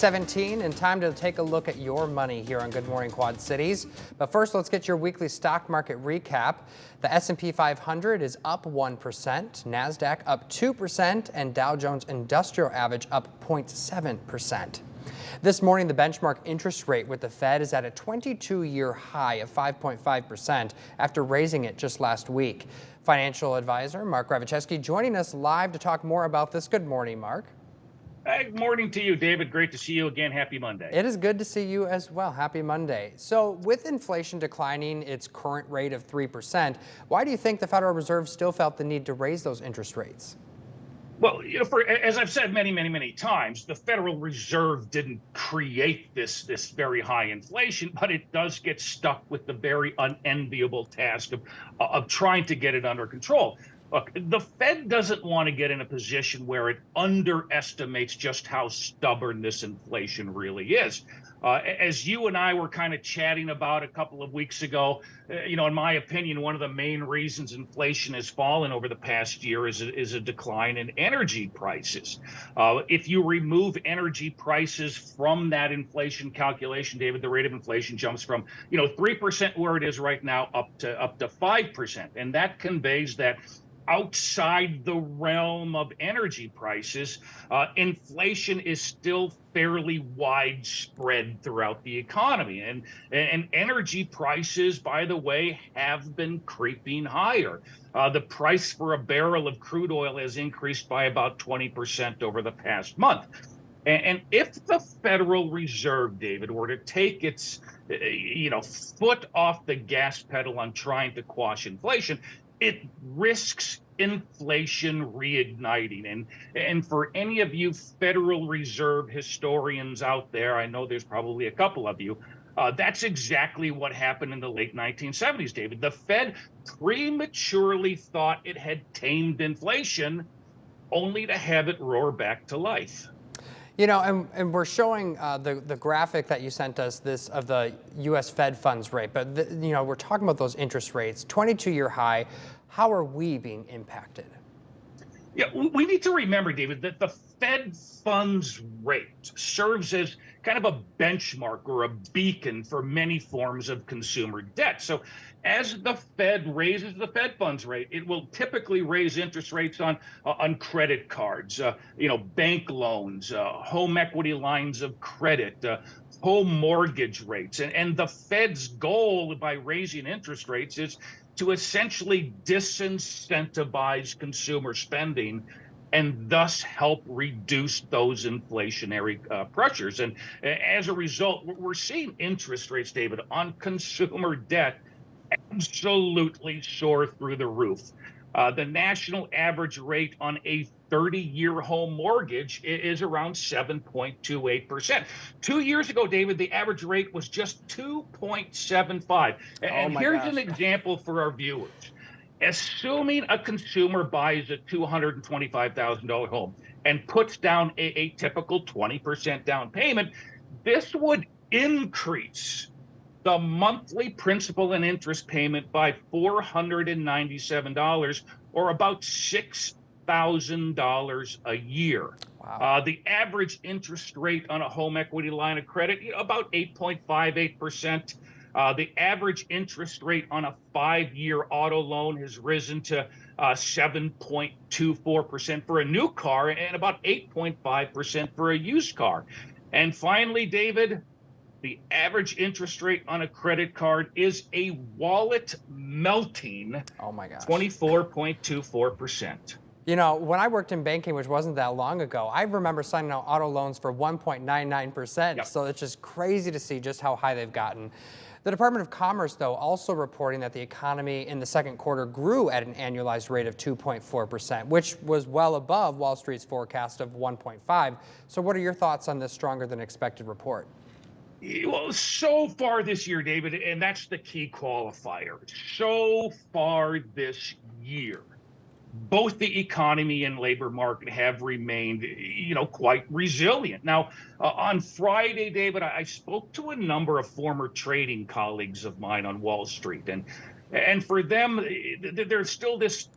8:17 and time to take a look at your money here on Good Morning Quad Cities. But first, let's get your weekly stock market recap. The S&P 500 is up 1%, NASDAQ up 2%, and Dow Jones Industrial Average up 0.7%. This morning, the benchmark interest rate with the Fed is at a 22-year high of 5.5% after raising it just last week. Financial advisor Mark Ravicheski joining us live to talk more about this. Good morning, Mark. Good morning to you, David. Great to see you again. Happy Monday. It is good to see you as well. Happy Monday. So with inflation declining its current rate of 3%, why do you think the Federal Reserve still felt the need to raise those interest rates? Well, as I've said many times, the Federal Reserve didn't create this very high inflation, but it does get stuck with the very unenviable task of trying to get it under control. Look, the Fed doesn't want to get in a position where it underestimates just how stubborn this inflation really is. As you and I were kind of chatting about a couple of weeks ago, in my opinion, one of the main reasons inflation has fallen over the past year is a decline in energy prices. If you remove energy prices from that inflation calculation, David, the rate of inflation jumps from 3% where it is right now up to 5%, and that conveys that outside the realm of energy prices, inflation is still fairly widespread throughout the economy. And energy prices, by the way, have been creeping higher. The price for a barrel of crude oil has increased by about 20% over the past month. And if the Federal Reserve, David, were to take its foot off the gas pedal on trying to quash inflation, it risks inflation reigniting. And for any of you Federal Reserve historians out there, I know there's probably a couple of you, that's exactly what happened in the late 1970s, David. The Fed prematurely thought it had tamed inflation, only to have it roar back to life. And we're showing the graphic that you sent us of the U.S. Fed funds rate, but we're talking about those interest rates, 22-year high. How are we being impacted? Yeah, we need to remember, David, that the Fed funds rate serves as kind of a benchmark or a beacon for many forms of consumer debt. So as the Fed raises the Fed funds rate, it will typically raise interest rates on credit cards, bank loans, home equity lines of credit, home mortgage rates. And the Fed's goal by raising interest rates is to essentially disincentivize consumer spending and thus help reduce those inflationary pressures. And as a result, we're seeing interest rates, David, on consumer debt absolutely soar through the roof. The national average rate on a 30-year home mortgage is around 7.28%. 2 years ago, David, the average rate was just 2.75. And here's an example for our viewers. Assuming a consumer buys a $225,000 home and puts down a typical 20% down payment, this would increase the monthly principal and interest payment by $497, or about $6,000 a year. Wow. The average interest rate on a home equity line of credit, about 8.58%. The average interest rate on a 5-year auto loan has risen to 7.24% for a new car and about 8.5% for a used car. And finally, David, the average interest rate on a credit card is a wallet melting 24.24%. When I worked in banking, which wasn't that long ago, I remember signing out auto loans for 1.99%. Yep. So it's just crazy to see just how high they've gotten. The Department of Commerce, though, also reporting that the economy in the second quarter grew at an annualized rate of 2.4%, which was well above Wall Street's forecast of 1.5%. So what are your thoughts on this stronger than expected report? Well, so far this year, David, and that's the key qualifier, so far this year, both the economy and labor market have remained, quite resilient. Now, on Friday, David, I spoke to a number of former trading colleagues of mine on Wall Street, and for them, there's still this,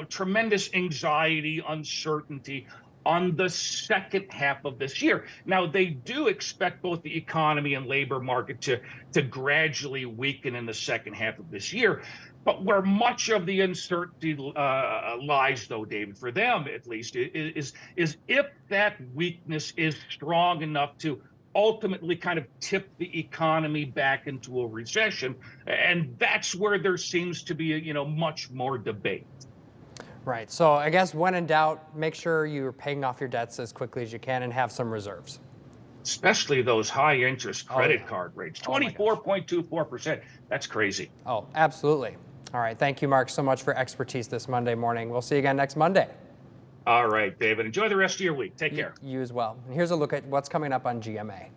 tremendous anxiety, uncertainty on the second half of this year. Now, they do expect both the economy and labor market to gradually weaken in the second half of this year. But where much of the uncertainty lies, though, David, for them at least, is if that weakness is strong enough to ultimately kind of tip the economy back into a recession. And that's where there seems to be, much more debate. Right. So I guess when in doubt, make sure you're paying off your debts as quickly as you can and have some reserves. Especially those high interest credit yeah. card rates, Oh my gosh. 24.24%. That's crazy. Oh, absolutely. All right. Thank you, Mark, so much for expertise this Monday morning. We'll see you again next Monday. All right, David. Enjoy the rest of your week. Take care. You as well. And here's a look at what's coming up on GMA.